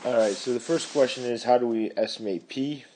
Alright, so the first question is, how do we estimate P?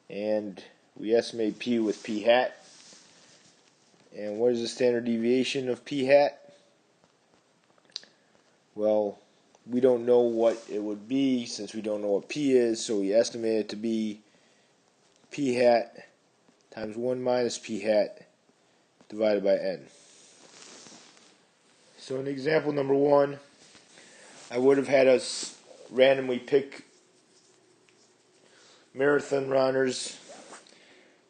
And we estimate P with P hat. And what is the standard deviation of P hat? Well, we don't know what it would be since we don't know what P is, so we estimate it to be P hat times 1 minus P hat divided by N. So in example number 1, I would have had us randomly pick marathon runners.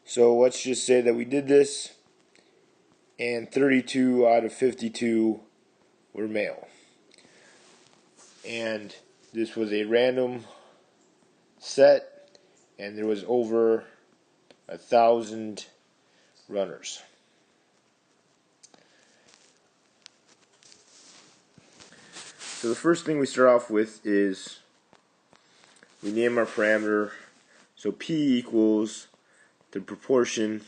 So let's just say that we did this, and 32 out of 52 were male. And this was a random set, and there was over 1,000 runners. So the first thing we start off with is we name our parameter. So P equals the proportion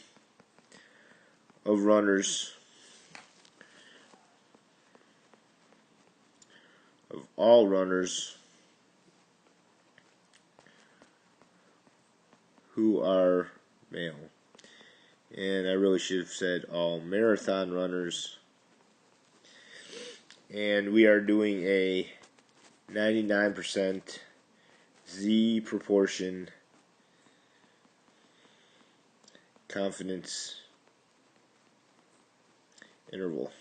of runners of all runners who are male. And I really should have said all marathon runners. And we are doing a 99% Z proportion confidence interval.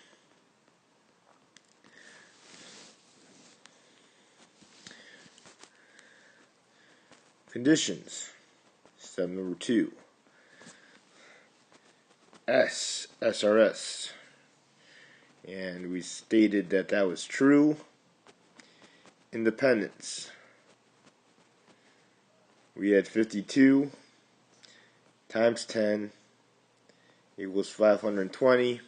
Conditions. Step number 2. SRS. And we stated that that was true. Independence. We had 52 times 10 equals 520,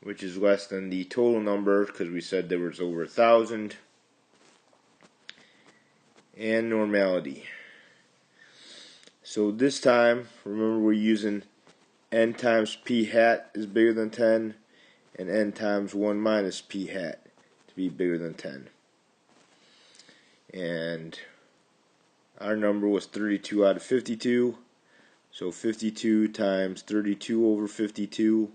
which is less than the total number because we said there was over 1,000. And normality. So this time, remember, we're using n times p hat is bigger than 10 and n times 1 minus p hat to be bigger than 10. And our number was 32 out of 52. So 52 times 32 over 52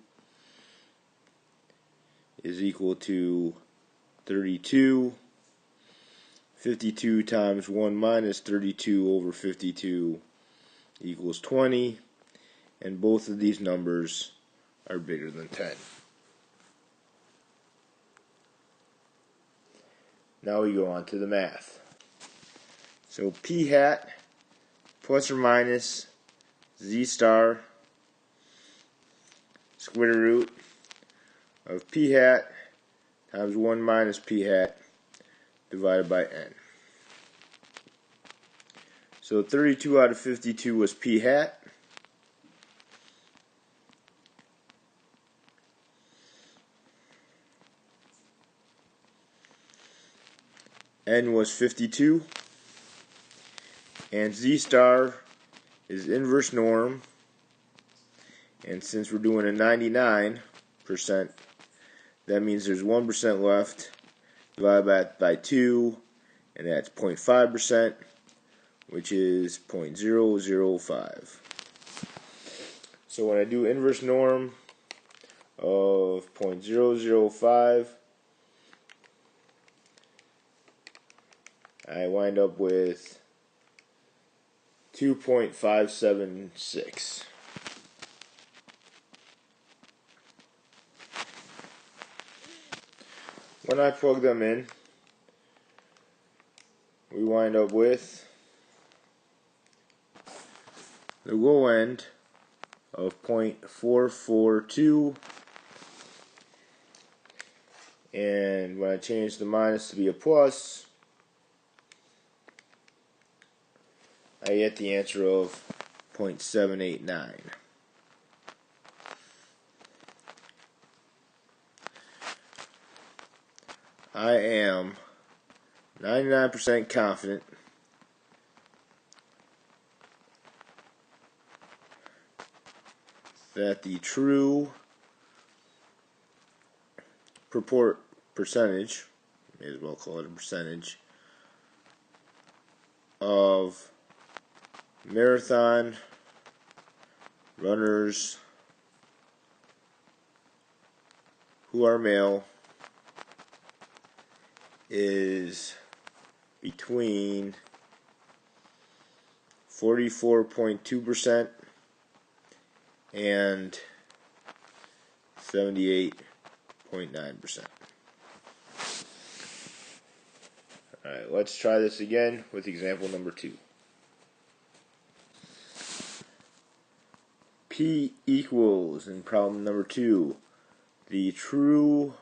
is equal to 32. 52 times 1 minus 32 over 52 equals 20. And both of these numbers are bigger than 10. Now we go on to the math. So P hat plus or minus Z star square root of P hat times 1 minus P hat divided by N. So 32 out of 52 was P hat. N was 52. And Z star is inverse norm. And since we're doing a 99%, that means there's 1% left. Divide by 2, and that's 0.5%, which is 0.005. So when I do inverse norm of 0.005, I wind up with 2.576. When I plug them in, we wind up with the low end of 0.442, and when I change the minus to be a plus, I get the answer of 0.789. I am 99% confident that the true percentage, may as well call it a percentage, of marathon runners who are male is between 44.2% and 78.9%. Alright, let's try this again with example number 2. P equals, in problem number 2, the true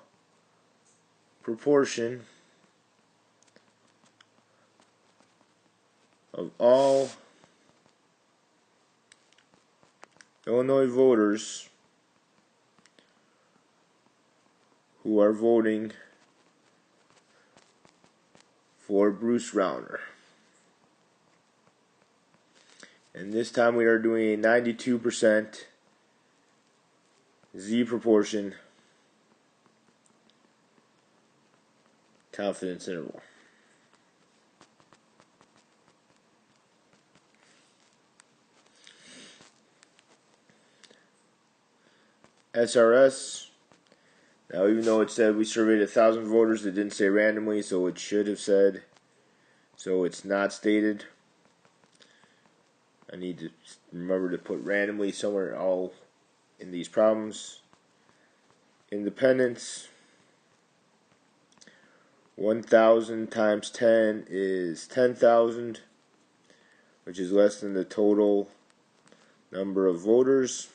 proportion of all Illinois voters who are voting for Bruce Rauner. And this time we are doing a 92% Z proportion confidence interval. SRS. Now, even though it said we surveyed 1,000 voters, it didn't say randomly, so it should have said, so it's not stated. I need to remember to put randomly somewhere all in these problems. Independence. 1,000 times 10 is 10,000, which is less than the total number of voters.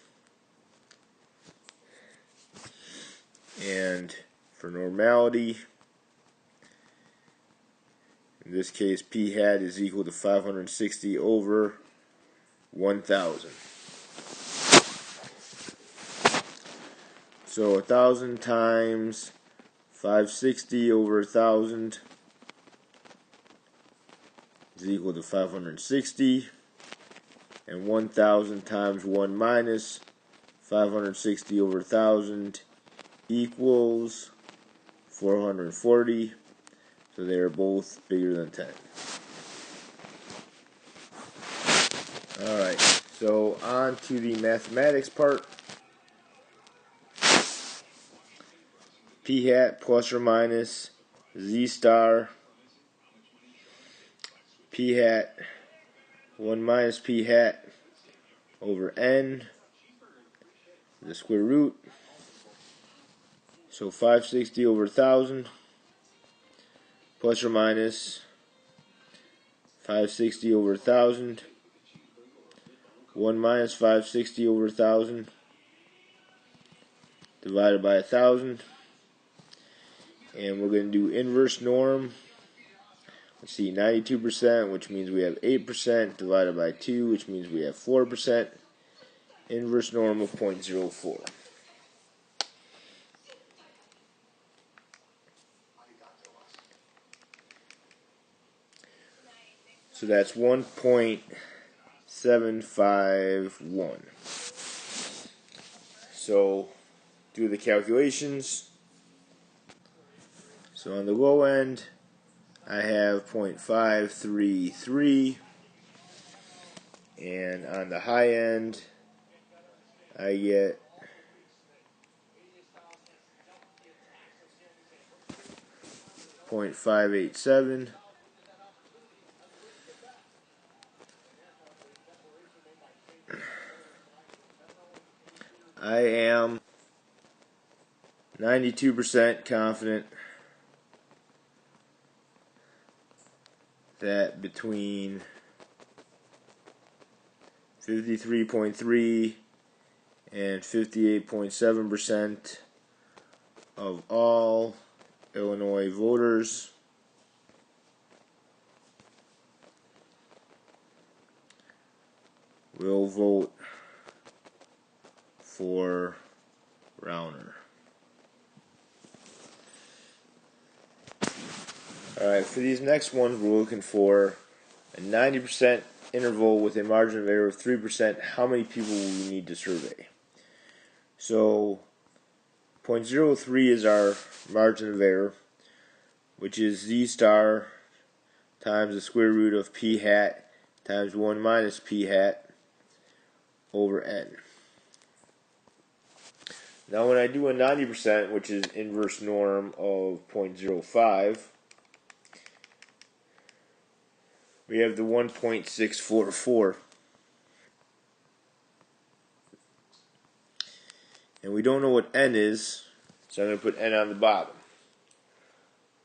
And for normality, in this case, P hat is equal to 560 over 1,000. So 1,000 times 560 over 1,000 is equal to 560, and 1,000 times 1 minus 560 over 1,000 equals 440, so they are both bigger than 10. Alright, so on to the mathematics part. P hat plus or minus Z star P hat 1 minus P hat over N, the square root. So 560 over 1,000 plus or minus 560 over 1,000. 1 minus 560 over 1,000 divided by 1,000. And we're going to do inverse norm. Let's see, 92%, which means we have 8%, divided by 2, which means we have 4%. Inverse norm of 0.04. So that's 1.751. So do the calculations. So on the low end, I have 0.533, and on the high end, I get 0.587. I am 92% confident that between 53.3 and 58.7% of all Illinois voters will vote for Rauner. Alright, for these next ones, we're looking for a 90% interval with a margin of error of 3%. How many people will we need to survey? So 0.03 is our margin of error. which is z star times the square root of p hat times 1 minus p hat over n. Now when I do a 90%, which is inverse norm of 0.05, we have the 1.644. And we don't know what n is, so I'm going to put n on the bottom.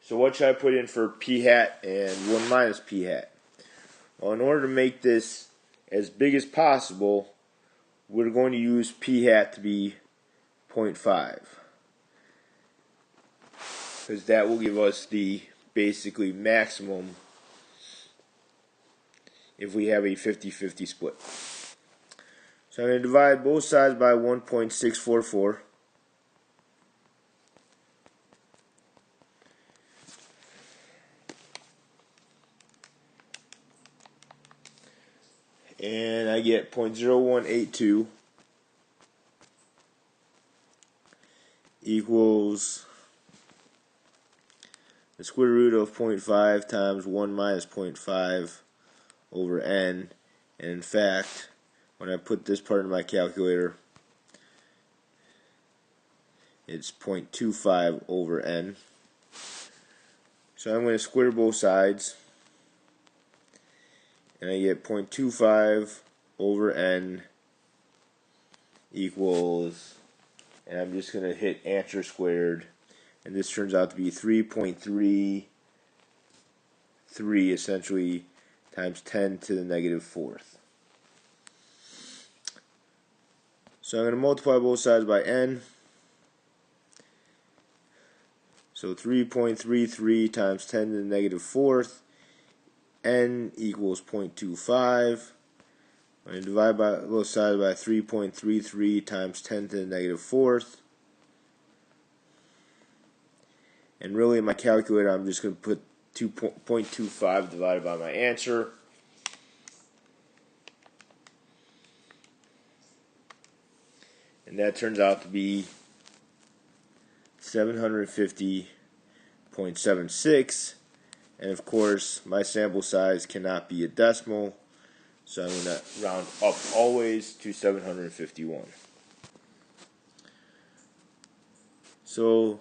So what should I put in for p hat and 1 minus p hat? Well, in order to make this as big as possible, we're going to use p hat to be 0.5. Because that will give us the basically maximum if we have a 50-50 split. So I'm going to divide both sides by 1.644. And I get 0.0182 equals the square root of 0.5 times 1 minus 0.5 over n. And in fact, when I put this part in my calculator, it's 0.25 over n. So I'm going to square both sides, and I get 0.25 over n equals, and I'm just going to hit answer squared, and this turns out to be 3.33 essentially times 10 to the negative fourth. So I'm going to multiply both sides by n. So 3.33 times 10 to the negative fourth, n equals 0.25. I'm going to divide by both sides by 3.33 times 10 to the negative fourth. And really in my calculator I'm just going to put 0.25 divided by my answer. And that turns out to be 750.76. And of course, my sample size cannot be a decimal, so I'm going to round up always to 751. So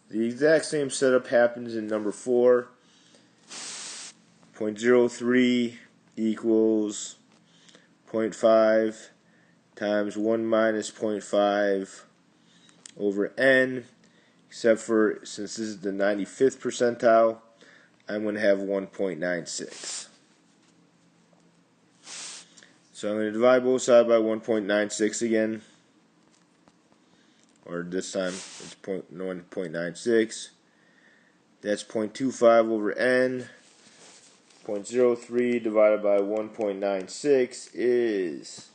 the exact same setup happens in number 4. 0.03 equals 0.5 times 1 minus 0.5 over n, except for since this is the 95th percentile, I'm going to have 1.96. So I'm going to divide both sides by 1.96 again, or this time it's 1.96. That's 0.25 over n. 0.03 divided by 1.96 is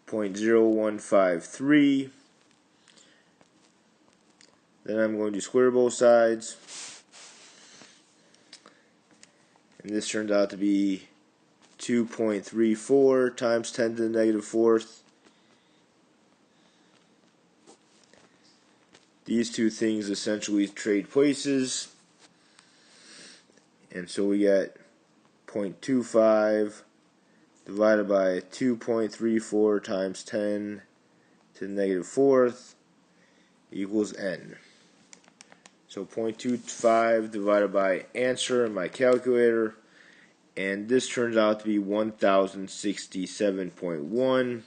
0.0153. Then I'm going to square both sides, and this turns out to be 2.34 times 10 to the negative fourth. These two things essentially trade places, and so we get 0.25 divided by 2.34 times 10 to the negative fourth equals n. So 0.25 divided by answer in my calculator, and this turns out to be 1067.1.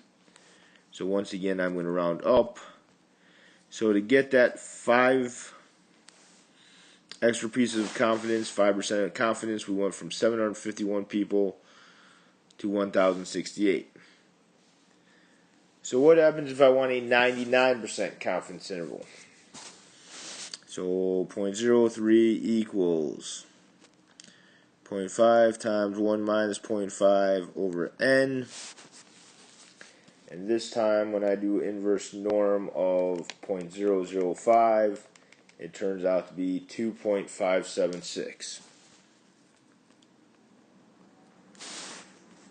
So once again I'm going to round up. So to get that 5 extra pieces of confidence, 5% of confidence, we went from 751 people to 1068. So what happens if I want a 99% confidence interval? So 0.03 equals 0.5 times 1 minus 0.5 over n. And this time when I do inverse norm of 0.005, it turns out to be 2.576.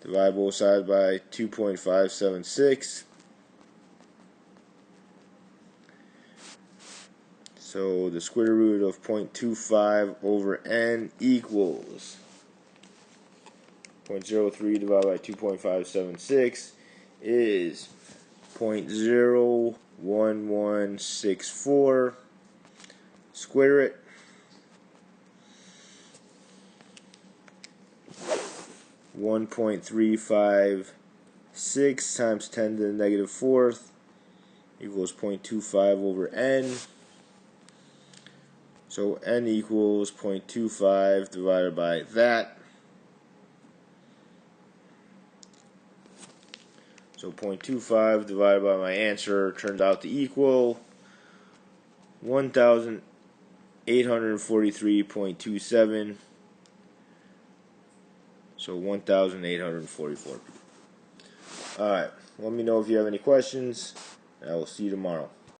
Divide both sides by 2.576. So the square root of 0.25 over n equals 0.03 divided by 2.576 is 0.01164. Square it. 1.356 times 10 to the negative fourth equals 0.25 over n. So n equals 0.25 divided by that. So 0.25 divided by my answer turned out to equal 1,843.27. So 1,844. Alright, let me know if you have any questions, and I will see you tomorrow.